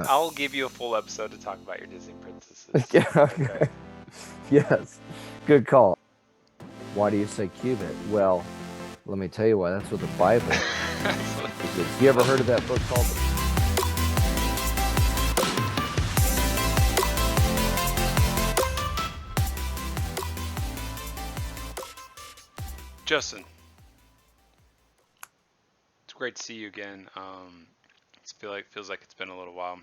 I'll give you a full episode to talk about your Disney princesses. Yeah, Okay. okay. Yes. Good call. Why do you say cubit? Well, let me tell you why. That's what the Bible is. You ever heard of that book called? Justin, it's great to see you again. Feels like it's been a little while. You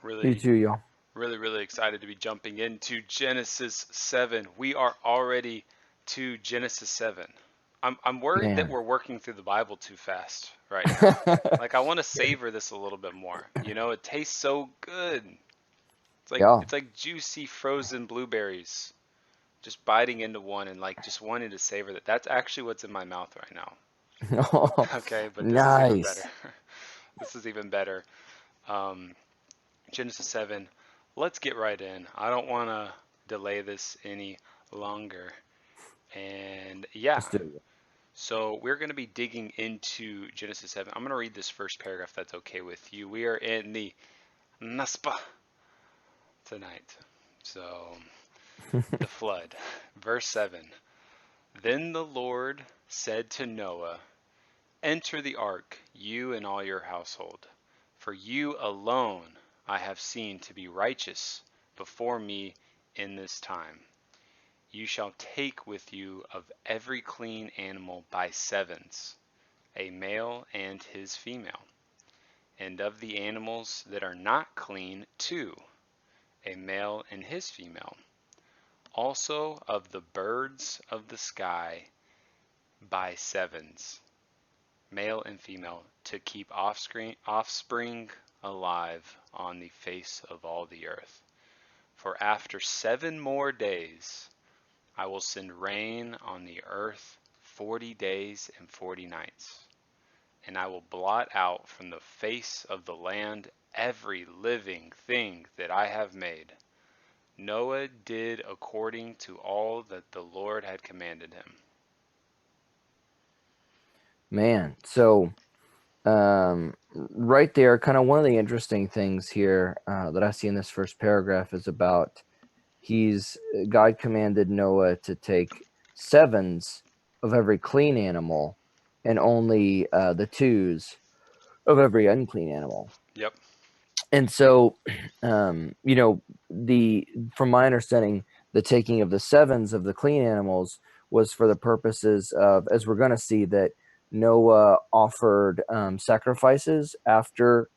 Really, too, y'all. really excited to be jumping into Genesis 7. We are already to Genesis 7. I'm worried that Man. we're working through the Bible too fast right now. Like I want to savor this a little bit more. You know, it tastes so good. Yeah. It's like juicy frozen blueberries. Just biting into one and like just wanting to savor that. That's actually what's in my mouth right now. Okay, but this is even better. Nice. This is even better. Um, Genesis 7. Let's get right in. I don't want to delay this any longer. And yeah, Let's do it. so we're going to be digging into Genesis 7. I'm going to read this first paragraph, if that's okay with you. We are in the NASB tonight. So, the flood. Verse 7. Then the Lord said to Noah, enter the ark, you and all your household, for you alone I have seen to be righteous before me in this time. You shall take with you of every clean animal by sevens, a male and his female, and of the animals that are not clean two, a male and his female, also of the birds of the sky by sevens, male and female, to keep offspring alive on the face of all the earth. For after 7 more days I will send rain on the earth 40 days and 40 nights, and I will blot out from the face of the land every living thing that I have made. Noah did according to all that the Lord had commanded him. Man. So, right there, kind of one of the interesting things here that I see in this first paragraph is about God commanded Noah to take sevens of every clean animal and only the twos of every unclean animal. Yep. And so, from my understanding, the taking of the sevens of the clean animals was for the purposes of, as we're going to see, that Noah offered sacrifices after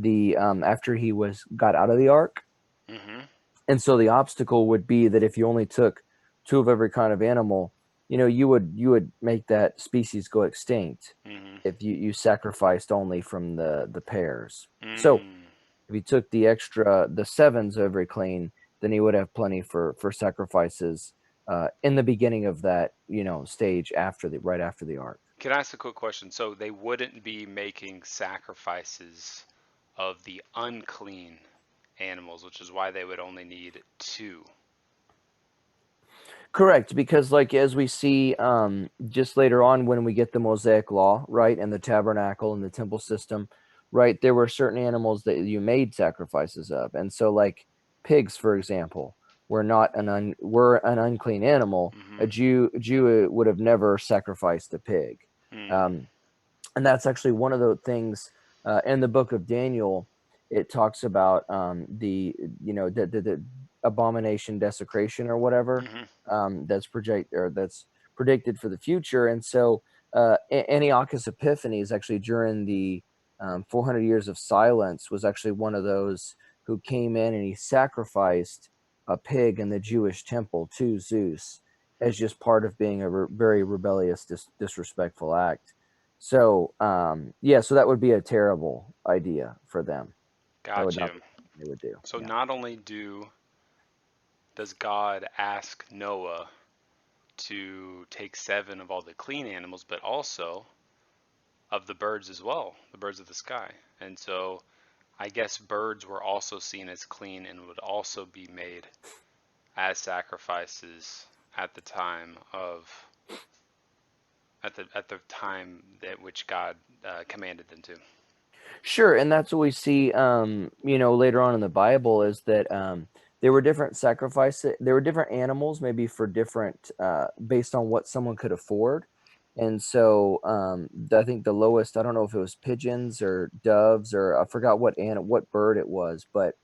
after he got out of the ark. Mm-hmm. And so the obstacle would be that if you only took two of every kind of animal, you would make that species go extinct Mm-hmm. if you sacrificed only from the pairs. So Mm. if he took the sevens of every clean, then he would have plenty for sacrifices in the beginning of that stage right after the ark. Can I ask a quick question? So they wouldn't be making sacrifices of the unclean animals, which is why they would only need 2. Correct, because like as we see just later on when we get the Mosaic law, right, and the tabernacle and the temple system, right, there were certain animals that you made sacrifices of, and so like pigs, for example, were an unclean animal. Mm-hmm. A Jew would have never sacrificed a pig, Mm. um, and that's actually one of the things in the book of Daniel. It talks about the abomination desecration or whatever Mm-hmm. that's predicted for the future. And so Antiochus Epiphanes, actually during the 400 years of silence, was actually one of those who came in and he sacrificed a pig in the Jewish temple to Zeus as just part of being a very rebellious, disrespectful act. So so that would be a terrible idea for them. That would Got not you. be something they would do. So Yeah. not only does God ask Noah to take 7 of all the clean animals, but also of the birds as well, the birds of the sky. And so I guess birds were also seen as clean and would also be made as sacrifices at the time at the time at which God commanded them to. Sure, and that's what we see, later on in the Bible is that there were different sacrifices. There were different animals, maybe for different, based on what someone could afford. And so I think the lowest, I don't know if it was pigeons or doves or I forgot what bird it was, but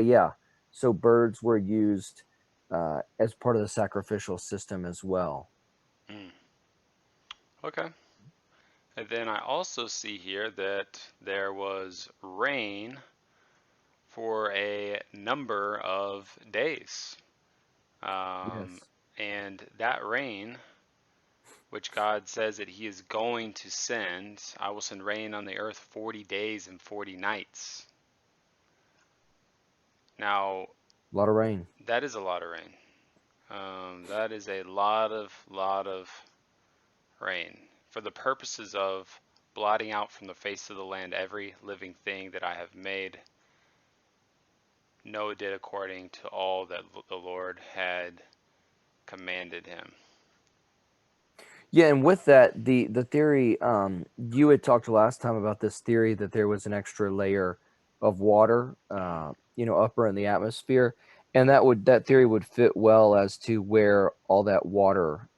yeah, so birds were used as part of the sacrificial system as well. Mm, okay. And then I also see here that there was rain for a number of days. Um, Yes. and that rain, which God says that He is going to send, I will send rain on the earth 40 days and 40 nights. Now, A lot of rain. that is a lot of rain. That is a lot of rain for the purposes of blotting out from the face of the land every living thing that I have made. Noah did according to all that the Lord had commanded him. Yeah, and with that, the theory, you had talked last time about this theory that there was an extra layer of water, Hmm. upper in the atmosphere, and that theory would fit well as to where all that water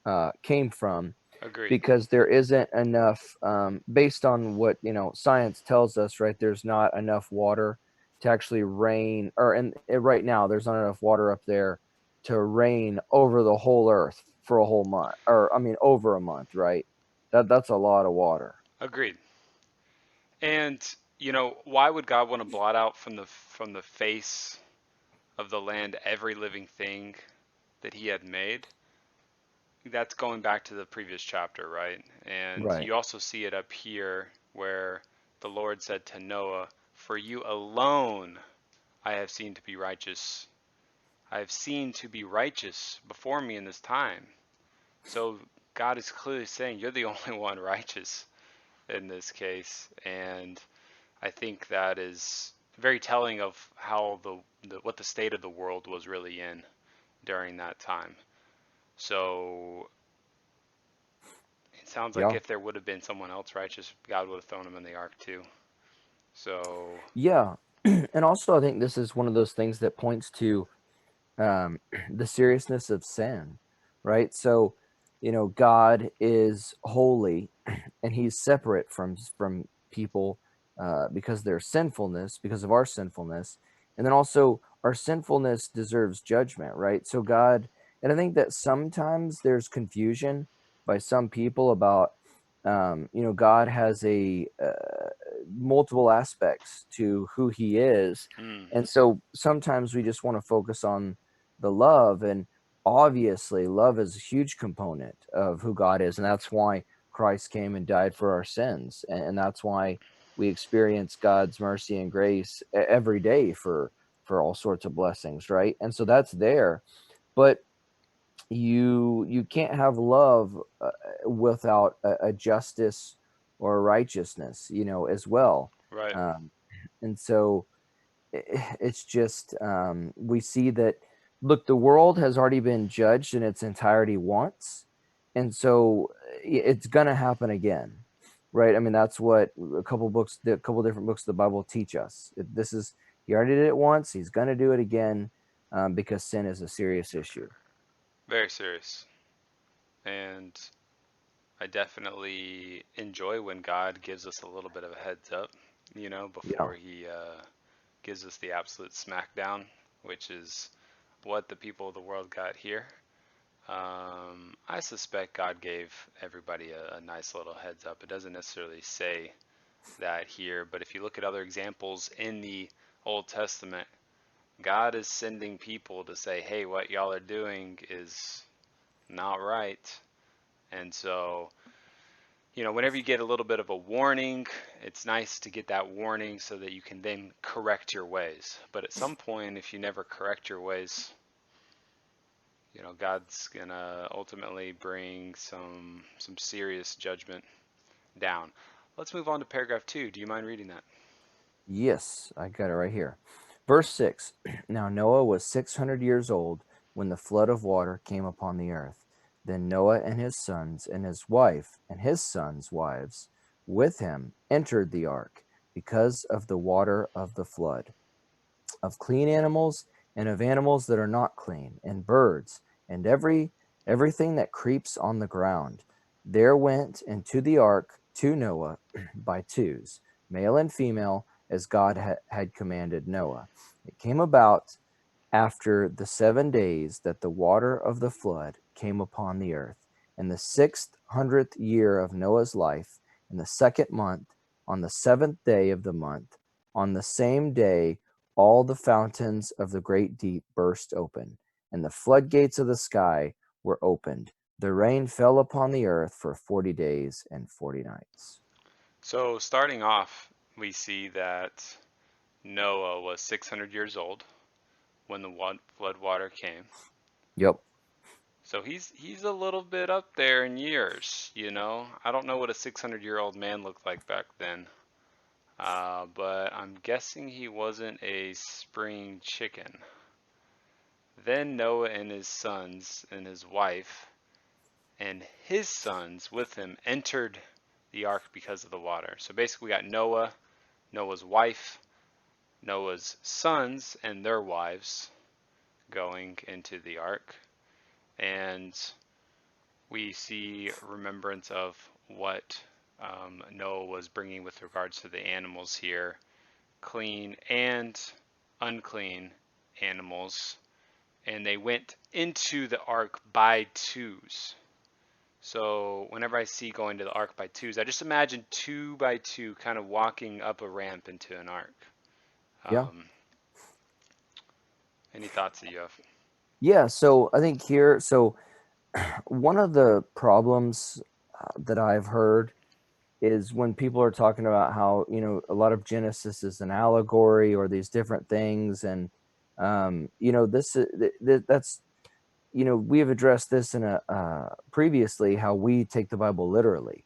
came from, Agreed. because there isn't enough, based on what science tells us, right? There's not enough water to actually rain, or and right now there's not enough water up there to rain over the whole earth for a whole month, or I mean over a month, right? That's a lot of water. Agreed. And why would God want to blot out from the face of the land every living thing that He had made? That's going back to the previous chapter, right? And Right. you also see it up here where the Lord said to Noah, "For you alone I have seen to be righteous. I have seen to be righteous before me in this time." So God is clearly saying you're the only one righteous in this case, and I think that is very telling of how what the state of the world was really in during that time. So it sounds like Yeah. if there would have been someone else righteous, God would have thrown him in the ark too. So Yeah. And also I think this is one of those things that points to the seriousness of sin, right? So, God is holy, and He's separate from people because their sinfulness, because of our sinfulness, and then also our sinfulness deserves judgment, right? So God, and I think that sometimes there's confusion by some people about, God has a multiple aspects to who He is, mm, and so sometimes we just want to focus on the love, and obviously love is a huge component of who God is, and that's why Christ came and died for our sins, and that's why we experience God's mercy and grace every day for all sorts of blessings, right? And so that's there, but you can't have love without a justice or a righteousness, as well. right, um, and so it's just, we see that, look, the world has already been judged in its entirety once, and so it's gonna happen again, right? I mean, that's what a couple different books of the Bible teach us. This is, He already did it once, He's gonna do it again, because sin is a serious issue. very serious. And I definitely enjoy when God gives us a little bit of a heads up, Yeah. before He gives us the absolute smackdown, which is what the people of the world got here. I suspect God gave everybody a nice little heads up. It doesn't necessarily say that here, but if you look at other examples in the Old Testament, God is sending people to say, hey, what y'all are doing is not right. And so, whenever you get a little bit of a warning, it's nice to get that warning so that you can then correct your ways. But at some point, if you never correct your ways, God's gonna ultimately bring some serious judgment down. Let's move on to paragraph 2. Do you mind reading that? Yes, I got it right here. Verse 6. Now Noah was 600 years old when the flood of water came upon the earth. Then Noah and his sons and his wife and his sons' wives with him entered the ark because of the water of the flood, of clean animals and of animals that are not clean, and birds, and everything that creeps on the ground. There went into the ark to Noah by twos, male and female, as God had commanded Noah. It came about after the 7 days that the water of the flood came upon the earth, in the 600th year of Noah's life, in the second month, on the 7th day of the month, on the same day, all the fountains of the great deep burst open, and the floodgates of the sky were opened. The rain fell upon the earth for 40 days and 40 nights. So starting off, we see that Noah was 600 years old when the flood water came. Yep. So he's a little bit up there in years, you know. I don't know what a 600-year-old man looked like back then, but I'm guessing he wasn't a spring chicken. Then Noah and his sons and his wife and his sons with him entered the ark because of the water. So basically, we got Noah, Noah's wife, Noah's sons, and their wives going into the ark. And we see remembrance of what Noah was bringing with regards to the animals here, clean and unclean animals. And they went into the ark by twos. So whenever I see going to the ark by twos, I just imagine two by two kind of walking up a ramp into an ark. Yeah. Um, any thoughts that you have? Yeah. So I think here, one of the problems that I've heard is when people are talking about how, a lot of Genesis is an allegory or these different things, and this that's, we have addressed this in a previously, how we take the Bible literally.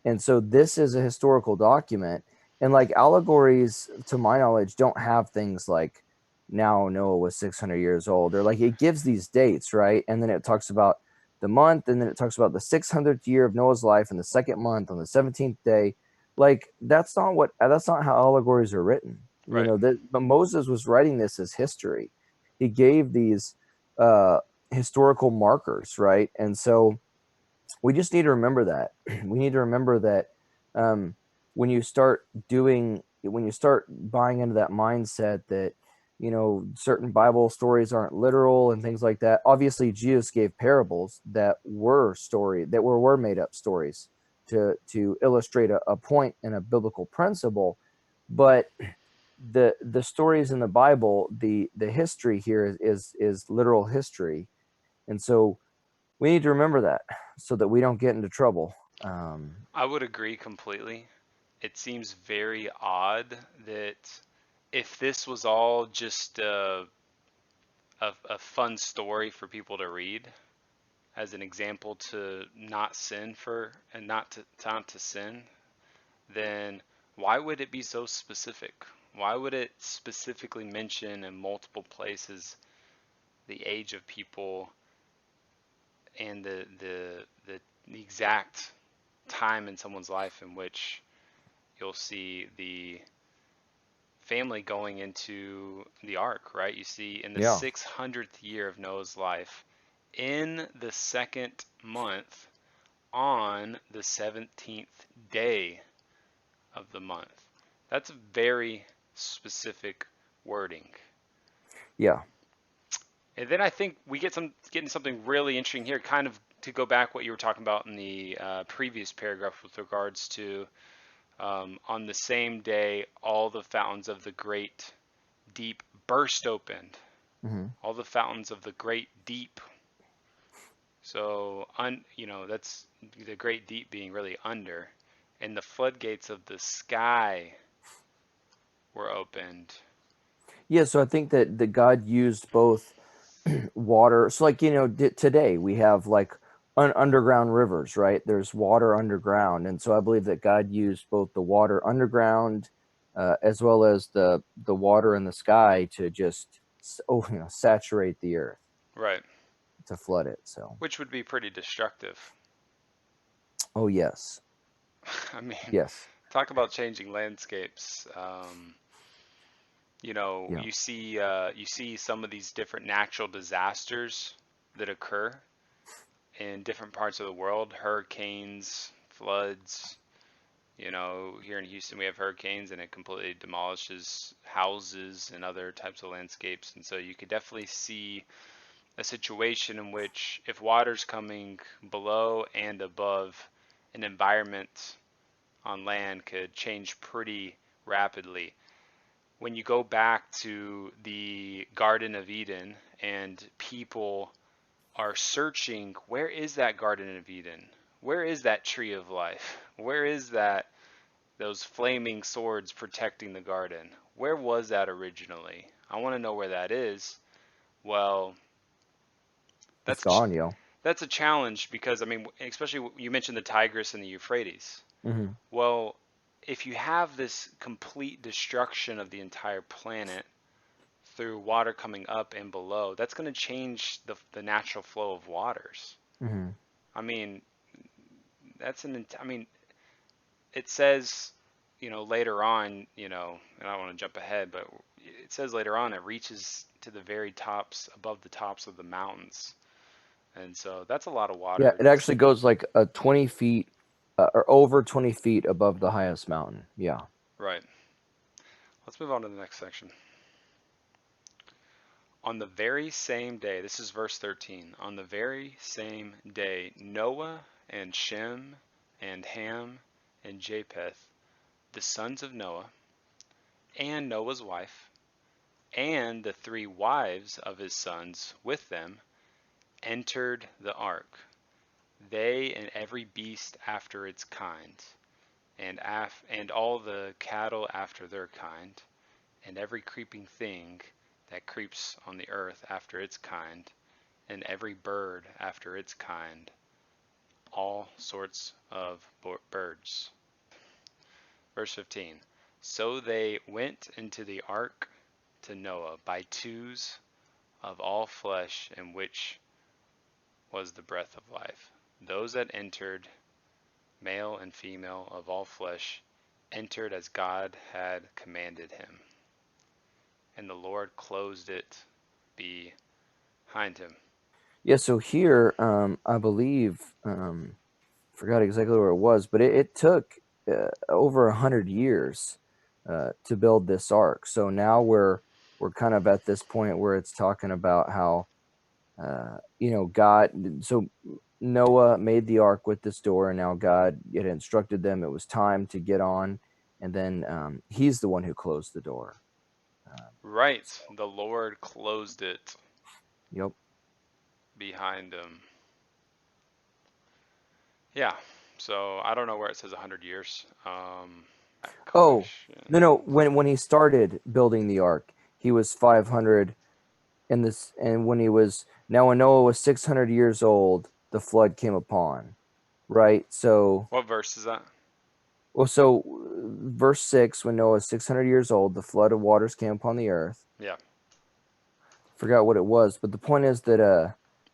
And so this is a historical document, and like allegories, to my knowledge, don't have things like now Noah was 600 years old, or like it gives these dates, right? And then it talks about the month, and then it talks about the 600th year of Noah's life, and the second month on the 17th day. Like that's not how allegories are written. Right. But Moses was writing this as history. He gave these uh historical markers, right? And so we just need to remember that. We need to remember that um, when you start buying into that mindset that certain Bible stories aren't literal and things like that. Obviously, Jesus gave parables that were made up stories to illustrate a point and a biblical principle, but the stories in the Bible, the history here is literal history, and so we need to remember that so that we don't get into trouble. I would agree completely. It seems very odd that if this was all just a fun story for people to read as an example to not sin for and not to sin, then why would it be so specific? Why would it specifically mention in multiple places the age of people and the exact time in someone's life in which you'll see the family going into the ark, right? You see in the Yeah. 600th year of Noah's life, in the second month, on the 17th day of the month. That's very specific wording. Yeah. And then I think we getting something really interesting here, kind of to go back what you were talking about in the previous paragraph with regards to on the same day, all the fountains of the great deep burst opened. Hmm. All the fountains of the great deep. So, that's the great deep being really under. And the floodgates of the sky were opened. Yeah. So I think that God used both water. So, like, today we have like underground rivers, right? There's water underground. And so I believe that God used both the water underground as well as the water in the sky to just saturate the earth, Right. to flood it. So, Which would be pretty destructive. oh, yes. I mean, Yes. talk about changing landscapes. Yeah. You see some of these different natural disasters that occur in different parts of the world, hurricanes, floods. Here in Houston we have hurricanes and it completely demolishes houses and other types of landscapes. And so you could definitely see a situation in which if water's coming below and above, an environment on land could change pretty rapidly. When you go back to the Garden of Eden and people are searching, where is that Garden of Eden? Where is that tree of life? Where is those flaming swords protecting the garden? Where was that originally? I want to know where that is. Well, It's that's gone, yo. that's a challenge because I mean, especially you mentioned the Tigris and the Euphrates. Hmm. Well, if you have this complete destruction of the entire planet through water coming up and below, that's going to change the natural flow of waters. Hmm. I mean, I mean, it says, later on, and I don't want to jump ahead, but it says later on it reaches to the very tops, above the tops of the mountains. And so that's a lot of Yeah, water. it actually goes like 20 feet or over 20 feet above the highest mountain. Yeah. Right. Let's move on to the next section. On the very same day, this is verse 13. On the very same day, Noah and Shem and Ham and Japheth, the sons of Noah, and Noah's wife, and the three wives of his sons with them, entered the ark, they and every beast after its kind, and all the cattle after their kind, and every creeping thing that creeps on the earth after its kind, and every bird after its kind, all sorts of birds. Verse 15. So they went into the ark to Noah by twos of all flesh, in which was the breath of life. Those that entered, male and female of all flesh, entered as God had commanded him. And the Lord closed it behind him. Yeah, so here, I believe, forgot exactly where it was, but it took over 100 years to build this ark. So now we're kind of at this point where it's talking about how God. So Noah made the ark with this door, and now God had instructed them it was time to get on, and then He's the one who closed the door. Right. So, The Lord closed it yep. behind him. Yeah. So I don't know where it says 100 years. Oh, no. Questions. When he started building the ark, he was 500, and when Noah was 600 years old, the flood came upon. Right. So, What verse is that? well, so verse 6, when Noah was 600 years old, the flood of waters came upon the earth. Yeah. Forgot what it was, but the point is that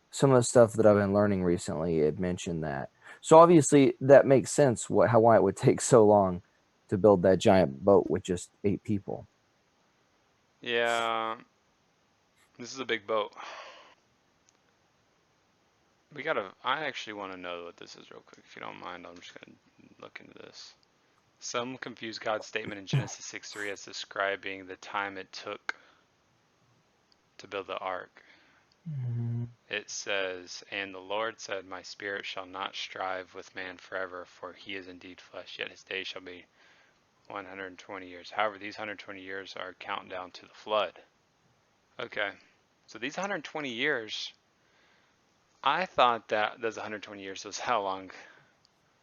some of the stuff that I've been learning recently had mentioned that. So obviously that makes sense why it would take so long to build that giant boat with just 8 people. Yeah. This is a big boat. I actually want to know what this is real quick. If you don't mind, I'm just going to look into this. Some confuse God's statement in Genesis 6:3 as describing the time it took to build the ark. It says, "And the Lord said, My spirit shall not strive with man forever, for he is indeed flesh, yet his days shall be 120 years. However, these 120 years are a countdown to the flood." Okay, so these 120 years, I thought that those 120 years was how long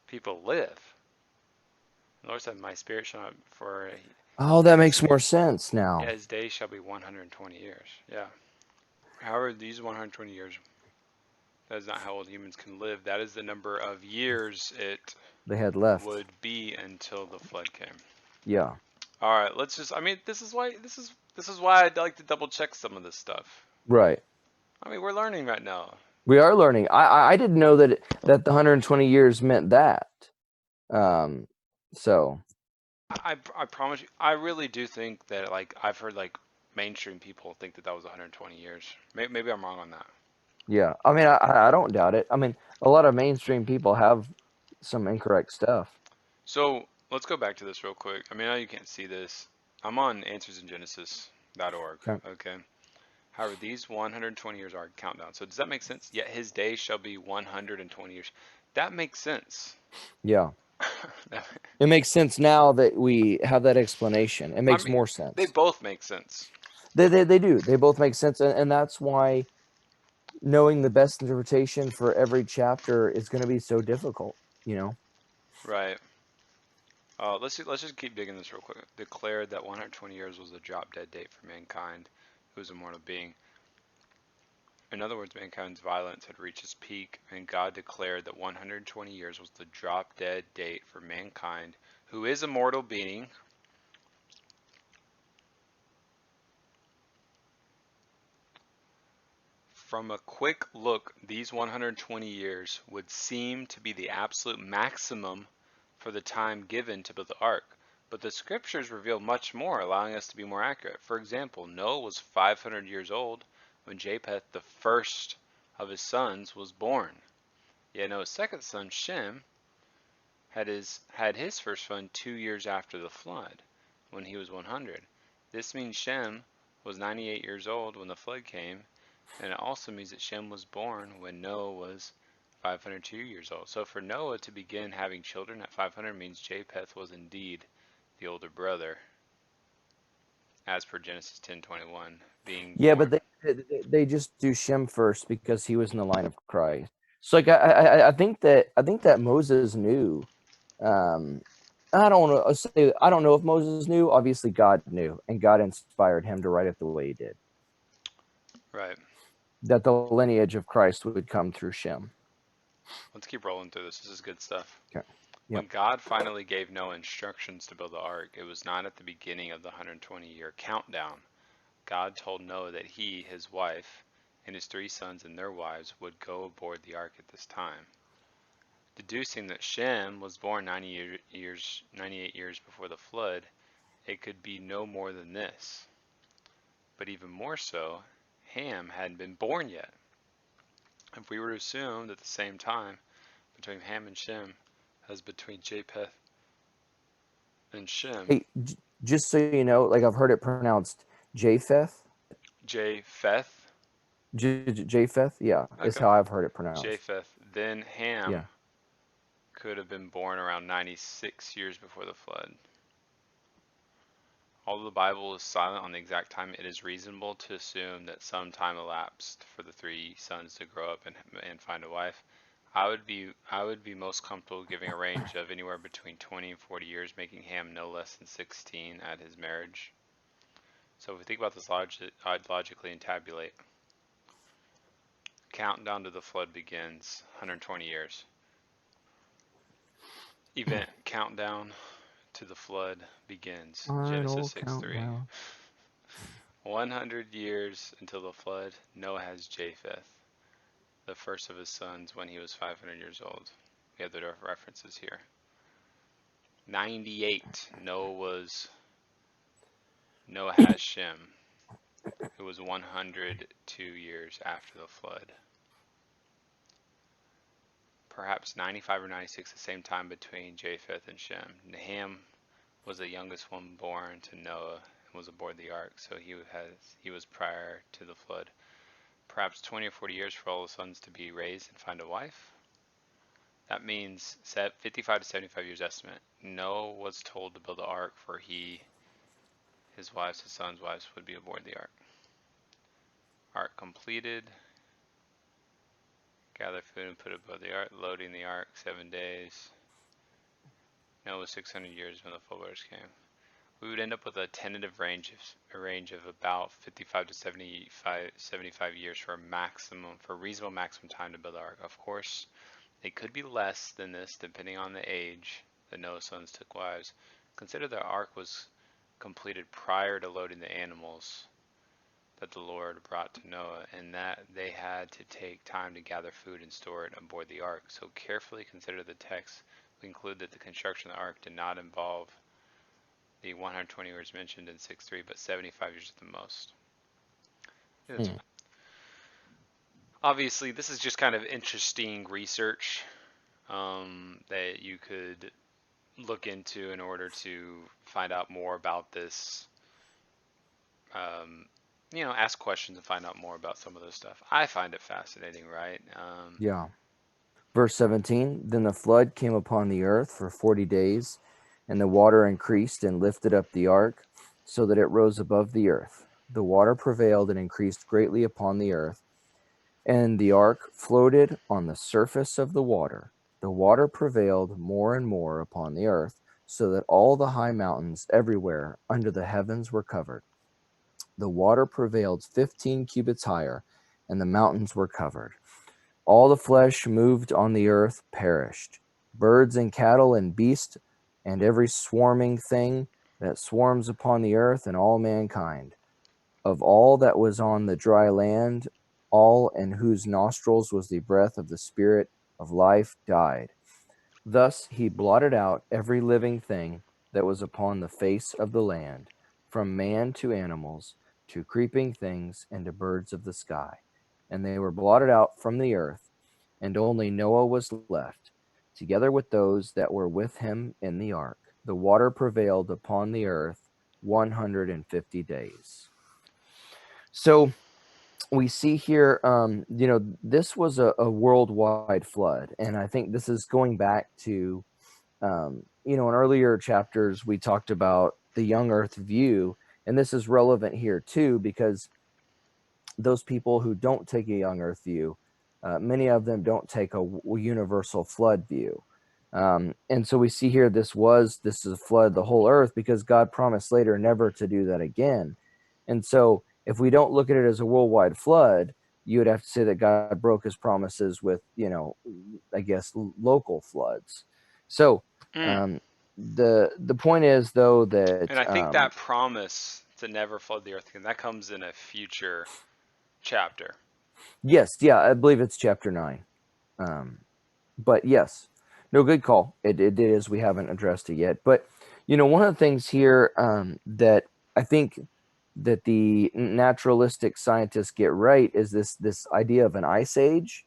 people live. The Lord said, My spirit shall not, for Oh, that makes more sense now. his days shall be 120 years. Yeah. However, these 120 years, that is not how old humans can live. That is the number of years it They had left. would be until the flood came. Yeah. All right, let's just. I mean, this is why I'd like to double check some of this stuff. Right. I mean, we're learning right now. We are learning. I didn't know that the 120 years meant that. Um, so I promise you, I really do think that, like, I've heard like mainstream people think that that was 120 years. Maybe I'm wrong on that. yeah, I mean, I don't doubt it. I mean, a lot of mainstream people have some incorrect stuff. So let's go back to this real quick. I mean, I know you can't see this. I'm on answersingenesis.org. Okay. Okay. However, these 120 years are countdown. So does that make sense? Yet his days shall be 120 years. That makes sense. Yeah. It makes sense now that we have that explanation. It I makes mean, more they sense. both make sense. They do. They both make sense, and that's why knowing the best interpretation for every chapter is going to be so difficult. You know. Right. Let's just keep digging this real quick. Declared that 120 years was the drop dead date for mankind, who was a mortal being. In other words, mankind's violence had reached its peak, and God declared that 120 years was the drop dead date for mankind, who is a mortal being. From a quick look, these 120 years would seem to be the absolute maximum for the time given to build the ark. But the scriptures reveal much more, allowing us to be more accurate. For example, Noah was 500 years old when Japheth, the first of his sons, was born. Yet Noah's second son, Shem, had his first son 2 years after the flood, when he was 100. This means Shem was 98 years old when the flood came, and it also means that Shem was born when Noah was 502 years old. So for Noah to begin having children at 500 means Japheth was indeed the older brother, as per Genesis 10:21, being Yeah, but born. they just do Shem first because he was in the line of Christ. So like I think that Moses knew. Um, I don't want to say I don't know if Moses knew. Obviously, God knew, and God inspired him to write it the way he did. Right. That the lineage of Christ would come through Shem. Let's keep rolling through this. This is good stuff. Okay. Yep. When God finally gave Noah instructions to build the ark, it was not at the beginning of the 120-year countdown. God told Noah that he, his wife, and his 3 sons and their wives would go aboard the ark at this time. Deducing that Shem was born 98 years before the flood, it could be no more than this. But even more so, Ham hadn't been born yet. If we were to assume that the same time between Ham and Shem as between Japheth and Shem, Hey, just so you know, like I've heard it pronounced Japheth. Japheth, Japheth, yeah, is okay, how I've heard it pronounced. Japheth, then Ham Yeah. could have been born around 96 years before the flood. Although the Bible is silent on the exact time, it is reasonable to assume that some time elapsed for the 3 sons to grow up and find a wife. I would be most comfortable giving a range of anywhere between 20 and 40 years, making Ham no less than 16 at his marriage. So if we think about this logically and tabulate, countdown to the flood begins 120 years. Event countdown to the flood begins Genesis Final 6:3. countdown. 100 years until the flood, Noah has Japheth, the first of his sons, when he was 500 years old. We have the references here. 98, Noah has Shem, who was 102 years after the flood. Perhaps 95 or 96, the same time between Japheth and Shem. Ham was the youngest one born to Noah and was aboard the ark, so he was prior to the flood. Perhaps 20 or 40 years for all the sons to be raised and find a wife. That means 55 to 75 years estimate. Noah was told to build the ark, for his wives, his sons' wives would be aboard the ark. Ark completed. Gather food and put it aboard the ark. Loading the ark, 7 days. Noah was 600 years when the flood waters came. We would end up with a tentative range of about 55 to 75 years for reasonable maximum time to build the ark. Of course, it could be less than this depending on the age that Noah's sons took wives. Consider the ark was completed prior to loading the animals that the Lord brought to Noah, and that they had to take time to gather food and store it aboard the ark. So carefully consider the text conclude that the construction of the ark did not involve the 120 years mentioned in 6:3, but 75 years at the most. That's Hmm. fine. Obviously, this is just kind of interesting research that you could look into in order to find out more about this. Um, ask questions and find out more about some of this stuff. I find it fascinating, right? Yeah. Verse 17, then the flood came upon the earth for 40 days, and the water increased and lifted up the ark, so that it rose above the earth. The water prevailed and increased greatly upon the earth, and the ark floated on the surface of the water. The water prevailed more and more upon the earth, so that all the high mountains everywhere under the heavens were covered. The water prevailed 15 cubits higher, and the mountains were covered. All the flesh moved on the earth perished, birds and cattle and beasts, and every swarming thing that swarms upon the earth, and all mankind. Of all that was on the dry land, all in whose nostrils was the breath of the Spirit of life died. Thus he blotted out every living thing that was upon the face of the land, from man to animals, to creeping things, and to birds of the sky. And they were blotted out from the earth, and only Noah was left, together with those that were with him in the ark. The water prevailed upon the earth 150 days. So we see here, this was a worldwide flood. And I think this is going back to, in earlier chapters, we talked about the young earth view. And this is relevant here too, because those people who don't take a young earth view, many of them don't take a universal flood view. And so we see here this is a flood the whole earth, because God promised later never to do that again. And so if we don't look at it as a worldwide flood, you would have to say that God broke his promises with, I guess, local floods. So mm. um, the point is, though, that And I think that promise to never flood the earth again, that comes in a future chapter. yes, yeah, I believe it's chapter 9. Um, but yes, no, good call. It is. We haven't addressed it yet. But, one of the things here that I think that the naturalistic scientists get right is this idea of an ice age,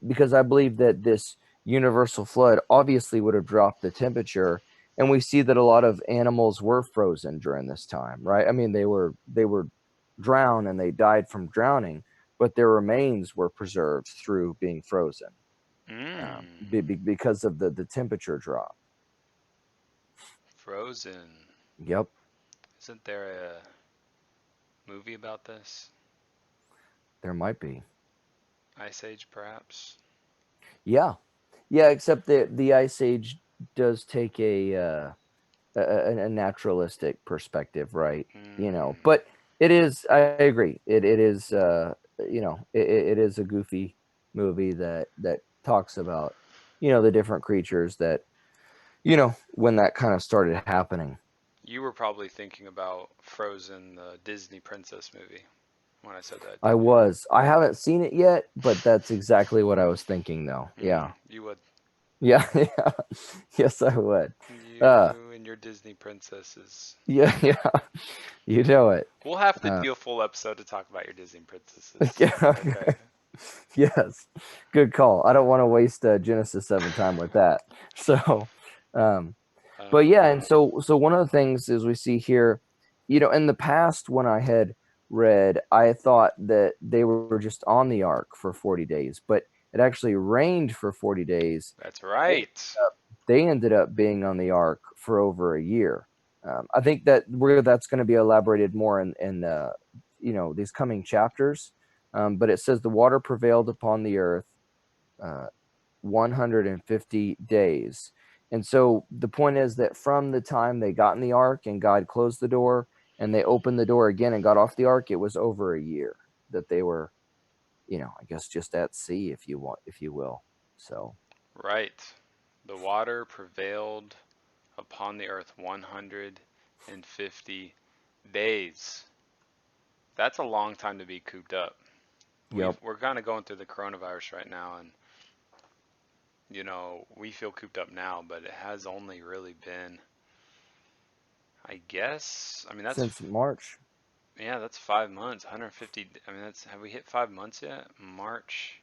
because I believe that this universal flood obviously would have dropped the temperature, and we see that a lot of animals were frozen during this time, right? I mean, they were drowned and they died from drowning, but their remains were preserved through being frozen, Mm. because of the temperature drop. Frozen. Yep, Isn't there a movie about this? there might be. Ice Age, perhaps? Yeah, yeah. Except that the ice age does take a naturalistic perspective, right? Mm. But it is. I agree. It is. It is a goofy movie that talks about the different creatures that when that kind of started happening. You were probably thinking about Frozen, the Disney princess movie, when I said that, I didn't you? was. I haven't seen it yet, but that's exactly what I was thinking, though. Yeah. You would. Yeah. Yeah. Yes, I would. Uh, You and your Disney princesses. yeah. Yeah. You know it. We'll have to Uh, do a full episode to talk about your Disney princesses. yeah. Okay. Yes. Good call. I don't want to waste Genesis 7 time with that. So, um, but yeah, and Um, so one of the things is we see here, in the past when I had read, I thought that they were just on the ark for 40 days, but it actually rained for 40 days. that's They right. they ended up being on the ark for over a year. I think that that's going to be elaborated more in these coming chapters. But it says the water prevailed upon the earth uh, 150 days. And so the point is that from the time they got in the ark and God closed the door and they opened the door again and got off the ark, it was over a year that they were, I guess just at sea, if you will. So, Right. The water prevailed upon the earth 150 days. That's a long time to be cooped up. yep. We're kind of going through the coronavirus right now, and you know, we feel cooped up now, but it has only really been, I guess, I mean, Since March. that's 5 months, 150. I mean, have we hit 5 months yet? March,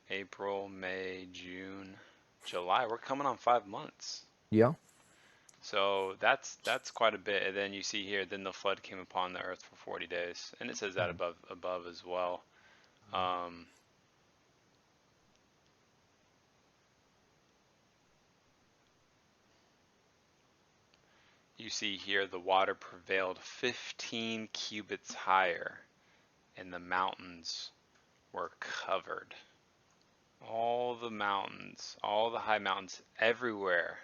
April, May, June, July. We're coming on 5 months. Yeah. So that's quite a bit. And then you see here, then the flood came upon the earth for 40 days, and it says that above as well. Um, you see here the water prevailed 15 cubits higher, and the mountains were covered. All the mountains, all the high mountains everywhere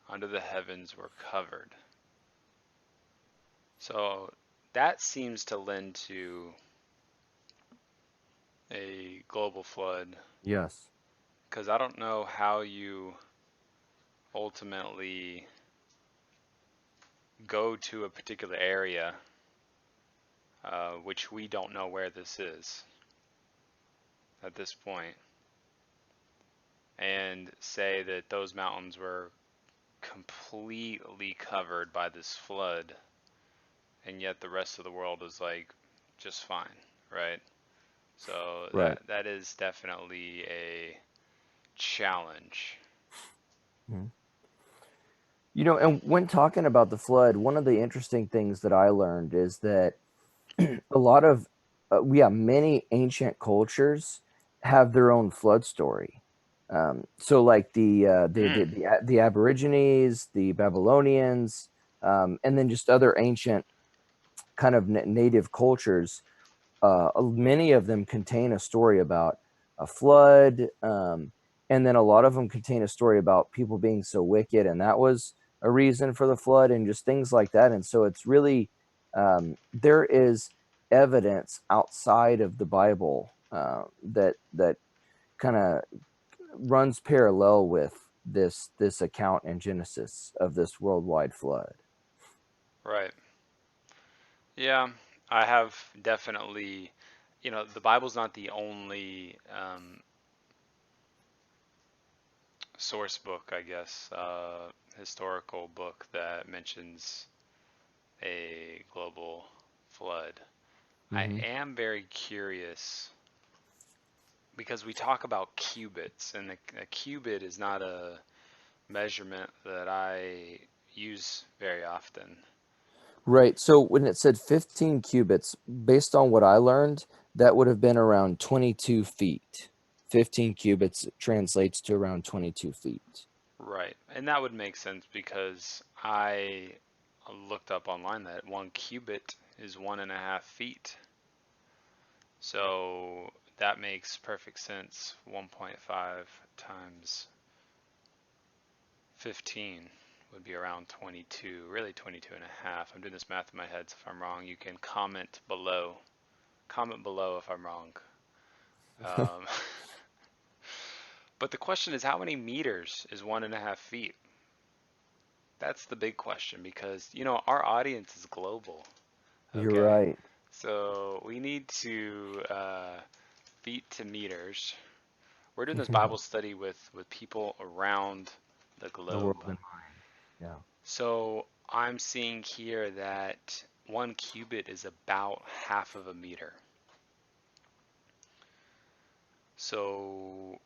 under the heavens were covered. So that seems to lend to a global flood, Yes. because I don't know how you ultimately go to a particular area, which we don't know where this is at this point, and say that those mountains were completely covered by this flood, and yet the rest of the world is like just fine, right? So Right. that is definitely a challenge. Mhm. You know, and when talking about the flood, one of the interesting things that I learned is that a lot of, many ancient cultures have their own flood story. So, like Mm, the Aborigines, the Babylonians, and then just other ancient kind of native cultures, many of them contain a story about a flood, and then a lot of them contain a story about people being so wicked, and that was a reason for the flood, and just things like that. And so it's really, there is evidence outside of the Bible, that kind of runs parallel with this account in Genesis of this worldwide flood. right. Yeah, I have definitely, the Bible's not the only source book, I guess, historical book that mentions a global flood. I Hmm. am very curious because we talk about cubits, and a cubit is not a measurement that I use very often. Right. So when it said 15 cubits, based on what I learned, that would have been around 22 feet. 15 cubits translates to around 22 feet. Right. And that would make sense because I looked up online that 1 cubit is 1.5 feet. So that makes perfect sense. 1.5 times 15 would be around 22, really 22 and a half. I'm doing this math in my head, so if I'm wrong, you can comment below. Comment below if I'm wrong. Um, but the question is, how many meters is 1.5 feet? That's the big question because, our audience is global. You're Okay. right. So we need to feet to meters. We're doing this Bible study with people around the The globe. world in mind. Yeah. So I'm seeing here that 1 cubit is about half of a meter. So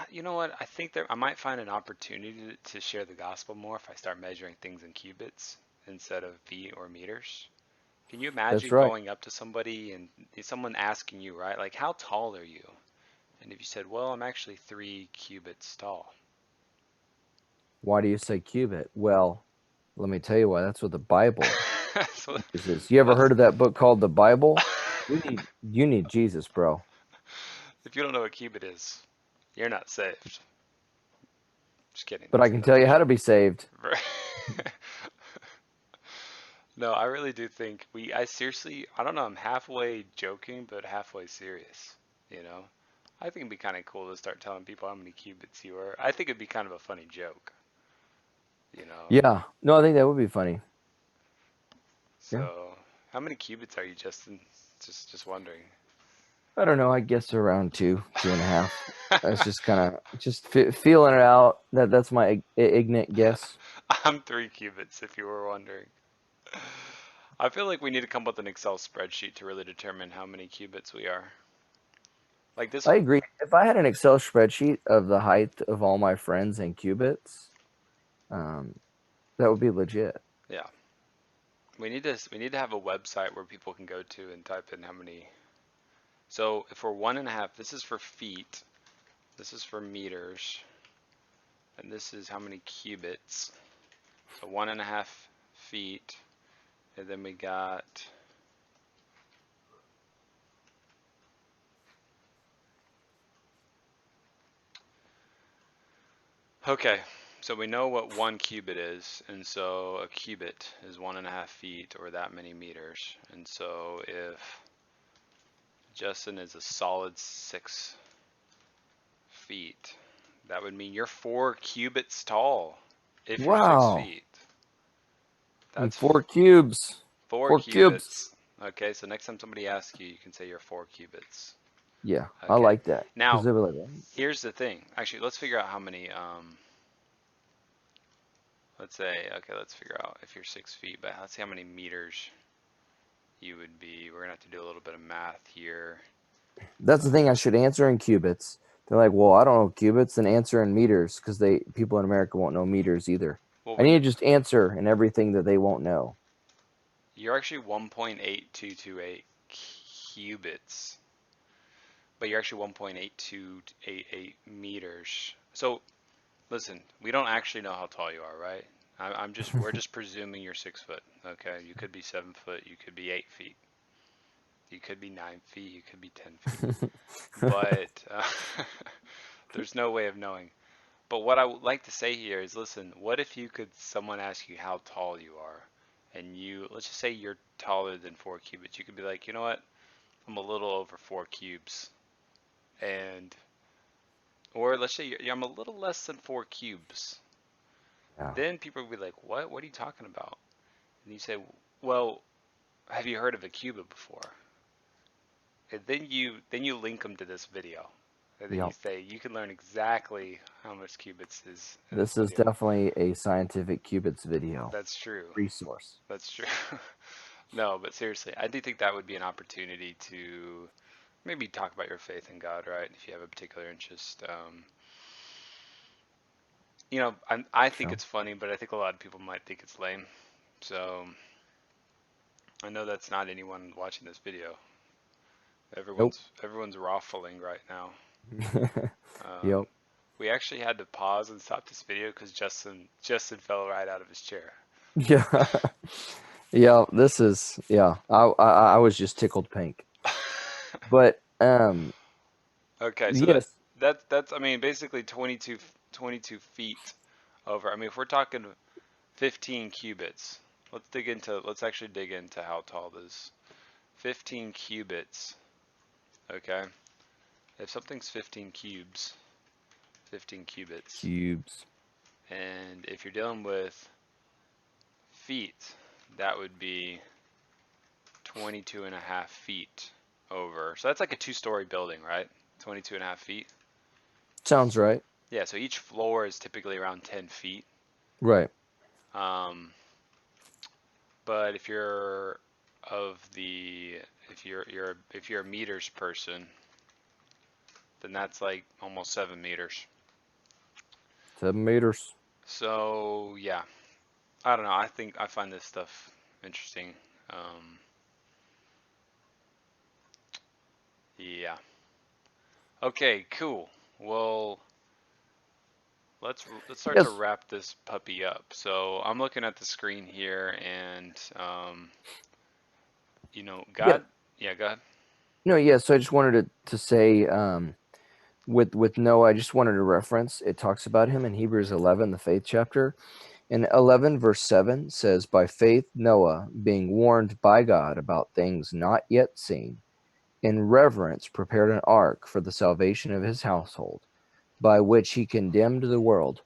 you know what? I think I might find an opportunity to share the gospel more if I start measuring things in cubits instead of feet or meters. Can you That's imagine right. going up to somebody and someone asking you, right? Like, how tall are you? And if you said, well, I'm actually 3 cubits tall. Why do you say cubit? Well, let me tell you why. That's what the Bible So uses. You ever let's, heard of that book called the Bible? You need Jesus, bro. if you don't know what cubit is, you're not saved. Just kidding. But I can tell you how to be saved. No, I really do think I seriously, I don't know, I'm halfway joking, but halfway serious, you know? I think it'd be kind of cool to start telling people how many cubits you are. I think it'd be kind of a funny joke, you know? Yeah. No, I think that would be funny. Yeah. So, how many cubits are you, Justin? Just wondering. I don't know. I guess around 2.5. That's just kind of just feeling it out. That's my ignorant guess. I'm 3 cubits, if you were wondering. I feel like we need to come up with an Excel spreadsheet to really determine how many cubits we are. Like this, I agree. If I had an Excel spreadsheet of the height of all my friends in cubits, um, that would be legit. yeah. We need to have a website where people can go to and type in how many. So if we're 1.5, this is for feet, this is for meters, and this is how many cubits. So 1.5 feet, and then we got. Okay, so we know what 1 cubit is, and so a cubit is 1.5 feet or that many meters. And so if Justin is a solid 6 feet, that would mean you're 4 cubits tall if you're six Wow. feet. And That's 4 cubes. four 4 cubes. cubits. Okay, so next time somebody asks you, you can say you're 4 cubits. Yeah, I Okay, like that. Because now they'll be like, "What?" here's the thing. Actually, let's figure out how many. Let's say, okay, let's figure out if you're 6 feet, but let's see how many meters you would be. We're gonna have to do a little bit of math here. That's the thing. I should answer in cubits. They're like, well, I don't know cubits, and answer in meters because people in America won't know meters either. Well, I need to just answer in everything that they won't know. you're actually 1.8228 cubits, but you're actually 1.8288 meters. So listen, we don't actually know how tall you are, right? We're just presuming you're 6 foot. Okay, you could be 7 foot, you could be 8 feet, you could be 9 feet, you could be 10 feet, but there's no way of knowing. But what I would like to say here is, listen, what if someone ask you how tall you are, and let's just say you're taller than 4 cubits. You could be like, you know what? I'm a little over 4 cubes, and or let's say I'm a little less than 4 cubes. Yeah. Then people would be like, what? What are you talking about? And you say, well, have you heard of a cubit before? And then you link them to this video, and then you Yep. say you can learn exactly how much cubits is in this This is video. definitely a scientific cubits video That's true. resource. That's true. No, but seriously, I do think that would be an opportunity to maybe talk about your faith in God, right? If you have a particular interest. I think Sure. it's funny, but I think a lot of people might think it's lame. So I know that's not anyone watching this video. Nope. Everyone's raffling right now. Yep. Um, we actually had to pause and stop this video because Justin fell right out of his chair. Yeah. Yeah. This is yeah. I was just tickled pink. But Okay, so yes. that's I mean basically 22 feet over. I mean if we're talking 15 cubits, let's actually dig into how tall this 15 cubits. Okay, if something's 15 cubits, Cubes. and if you're dealing with feet, that would be 22 and a half feet over. So that's like a two-story building, right? 22 and a half feet. Sounds right. Yeah, so each floor is typically around 10 feet. Right. Um, but if you're of the if you're a meters person, then that's like almost 7 meters. 7 meters. So yeah, I don't know. I find this stuff interesting. Um, yeah. Okay, cool. Well, let's start to Yes. wrap this puppy up. So I'm looking at the screen here, and Yeah. God. Yeah, go ahead. No. Yeah. So I just wanted to say with Noah, I just wanted to reference. It talks about him in Hebrews 11, the faith chapter. And 11 verse 7 says, by faith Noah, being warned by God about things not yet seen, in reverence prepared an ark for the salvation of his household, by which he condemned the world,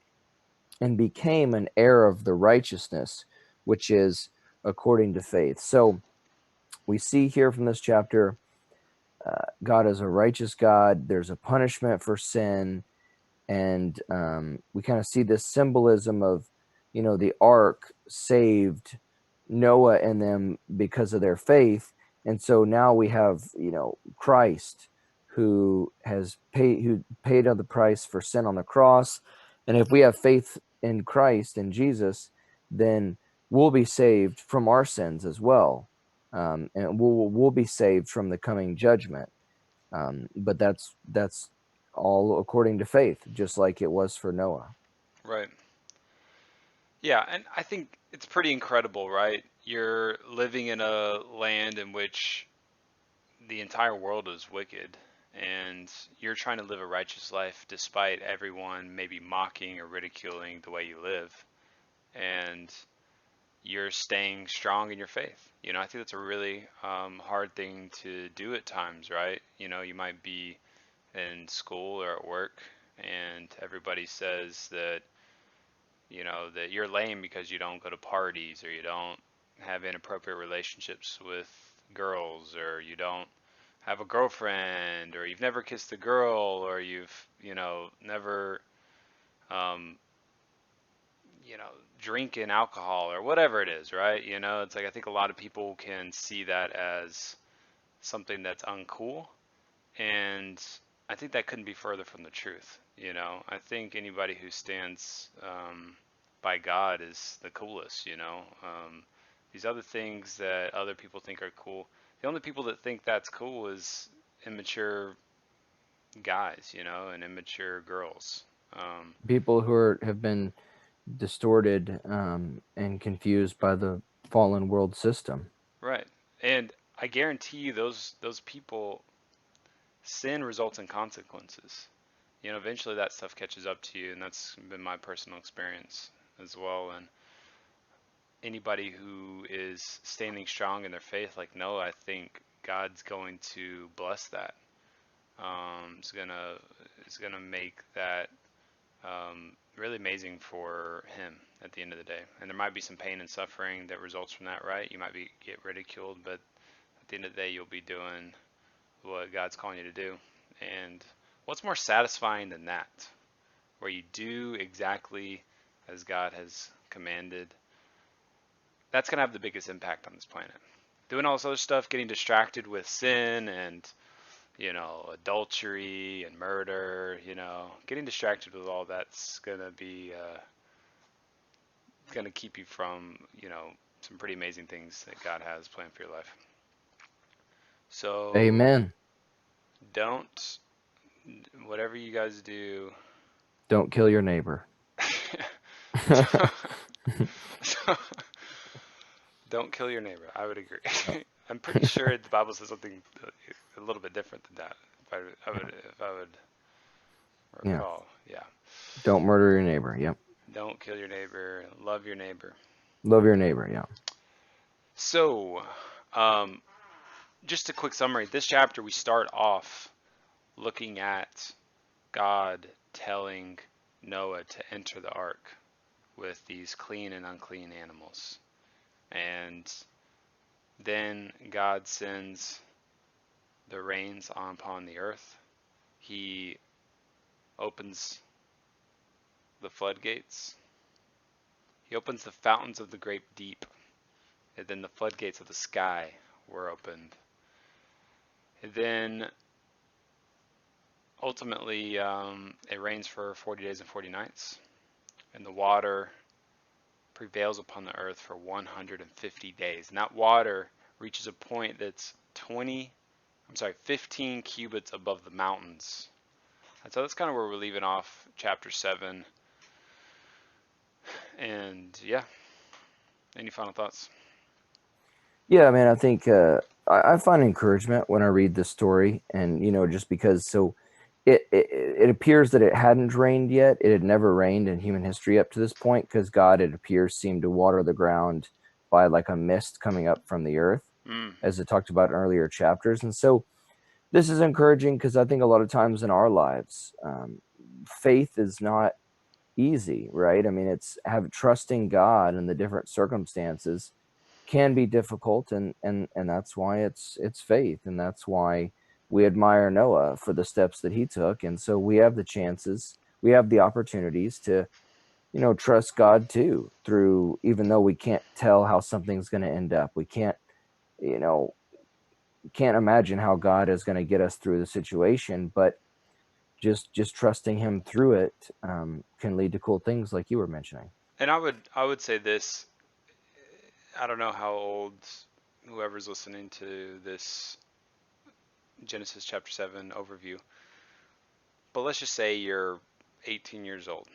and became an heir of the righteousness which is according to faith. So we see here from this chapter God is a righteous God. There's a punishment for sin, and we kind of see this symbolism of, the ark saved Noah and them because of their faith. And so now we have, Christ, who paid the price for sin on the cross. And if we have faith in Christ and Jesus, then we'll be saved from our sins as well. And we'll be saved from the coming judgment. But that's all according to faith, just like it was for Noah. Right. Yeah, and I think it's pretty incredible, right? You're living in a land in which the entire world is wicked, and you're trying to live a righteous life despite everyone maybe mocking or ridiculing the way you live, and you're staying strong in your faith. I think that's a really hard thing to do at times, right? You might be in school or at work, and everybody says that you're lame because you don't go to parties, or you don't have inappropriate relationships with girls, or you don't have a girlfriend, or you've never kissed a girl, or you've never um, drinking alcohol, or whatever it is, right? It's like I think a lot of people can see that as something that's uncool, and I think that couldn't be further from the truth. I think anybody who stands by God is the coolest. These other things that other people think are cool, the only people that think that's cool is immature guys, and immature girls. People who have been distorted and confused by the fallen world system. Right. And I guarantee you those people, sin results in consequences. Eventually that stuff catches up to you, and that's been my personal experience as well. And anybody who is standing strong in their faith, like Noah, I think God's going to bless that. It's gonna make that really amazing for him at the end of the day. And there might be some pain and suffering that results from that, right? You might get ridiculed, but at the end of the day, you'll be doing what God's calling you to do. And what's more satisfying than that? Where you do exactly as God has commanded. That's going to have the biggest impact on this planet. Doing all this other stuff, getting distracted with sin and, adultery and murder, getting distracted with all that's going to be, going to keep you from, some pretty amazing things that God has planned for your life. So Amen. don't, whatever you guys do, Don't kill your neighbor. don't kill your neighbor. I would agree. I'm pretty sure the Bible says something a little bit different than that. If I would Yeah. recall, yeah. Don't murder your neighbor. Yep. Don't kill your neighbor. Love your neighbor. Love your neighbor. Yeah. So, just a quick summary. This chapter, we start off looking at God telling Noah to enter the ark with these clean and unclean animals. And then God sends the rains upon the earth. He opens the floodgates. He opens the fountains of the great deep. And then the floodgates of the sky were opened. And then ultimately it rains for 40 days and 40 nights. And the water prevails upon the earth for 150 days. And that water reaches a point that's 15 cubits above the mountains. And so that's kind of where we're leaving off chapter 7. And yeah, any final thoughts? Yeah, man, I think I find encouragement when I read this story, and just because it appears that it hadn't rained yet. It had never rained in human history up to this point, because God, it appears, seemed to water the ground by like a mist coming up from the earth, as it talked about in earlier chapters. And so this is encouraging, because I think a lot of times in our lives, faith is not easy, right? I mean, it's trusting God in the different circumstances can be difficult, and that's why it's faith, and that's why we admire Noah for the steps that he took. And so we have the chances, we have the opportunities to, trust God too, through, even though we can't tell how something's going to end up. We you know, can't imagine how God is going to get us through the situation, but just trusting him through it can lead to cool things like you were mentioning. And I would say this. I don't know how old whoever's listening to this Genesis chapter 7 overview, but let's just say you're 18 years old,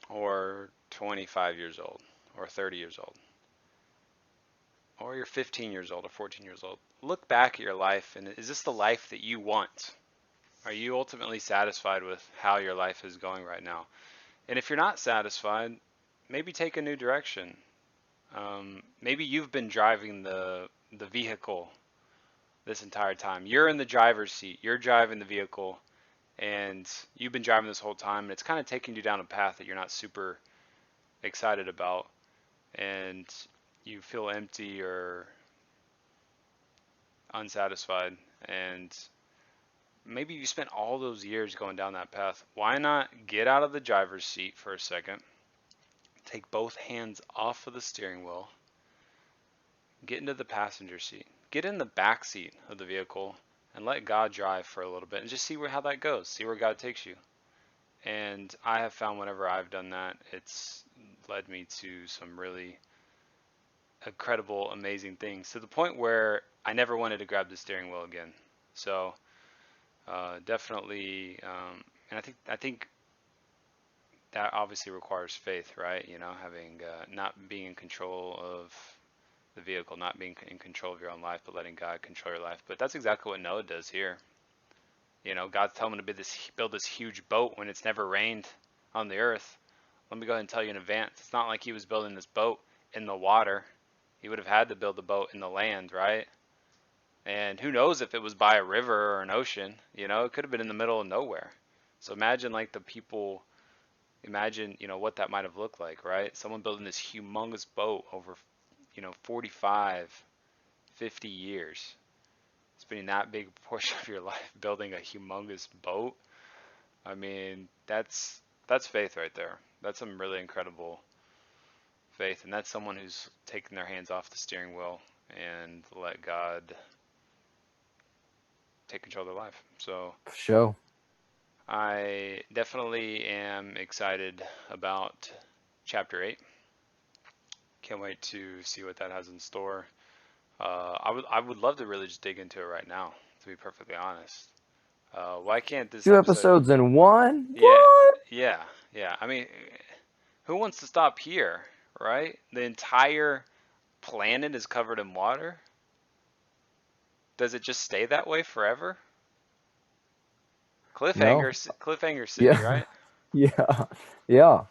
or 25 years old, or 30 years old, or you're 15 years old or 14 years old. Look back at your life, and is this the life that you want? Are you ultimately satisfied with how your life is going right now? And if you're not satisfied, maybe take a new direction. Maybe you've been driving the vehicle this entire time. You're in the driver's seat. You're driving the vehicle, and you've been driving this whole time, and it's kind of taking you down a path that you're not super excited about, and you feel empty or unsatisfied, and maybe you spent all those years going down that path. Why not get out of the driver's seat for a second, take both hands off of the steering wheel, get into the passenger seat, get in the back seat of the vehicle, and let God drive for a little bit, and just see how that goes. See where God takes you. And I have found whenever I've done that, it's led me to some really incredible, amazing things, to the point where I never wanted to grab the steering wheel again. So definitely, and I think that obviously requires faith, right? Having not being in control of the vehicle, not being in control of your own life, but letting God control your life. But that's exactly what Noah does here. God's telling him to build this huge boat when it's never rained on the earth. Let me go ahead and tell you in advance. It's not like he was building this boat in the water. He would have had to build the boat in the land, right? And who knows if it was by a river or an ocean? It could have been in the middle of nowhere. So imagine like the people, imagine, what that might have looked like, right? Someone building this humongous boat over, 45, 50 years. Spending that big portion of your life building a humongous boat. I mean, that's faith right there. That's some really incredible faith, and that's someone who's taken their hands off the steering wheel and let God take control of their life. So Show. I definitely am excited about chapter 8. Can't wait to see what that has in store. I would love to really just dig into it right now, to be perfectly honest. Why can't this Two episode? episodes in one? Yeah, What? yeah, yeah. I mean, who wants to stop here, right? The entire planet is covered in water. Does it just stay that way forever? No. Cliffhanger City, Yeah. right? Yeah. Yeah.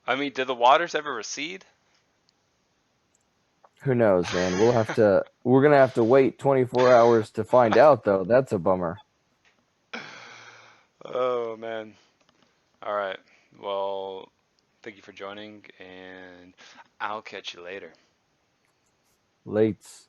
I mean, do the waters ever recede? Who knows, man? We're gonna have to wait 24 hours to find out, though. That's a bummer. Oh man. All right. Well, thank you for joining, and I'll catch you later. Lates.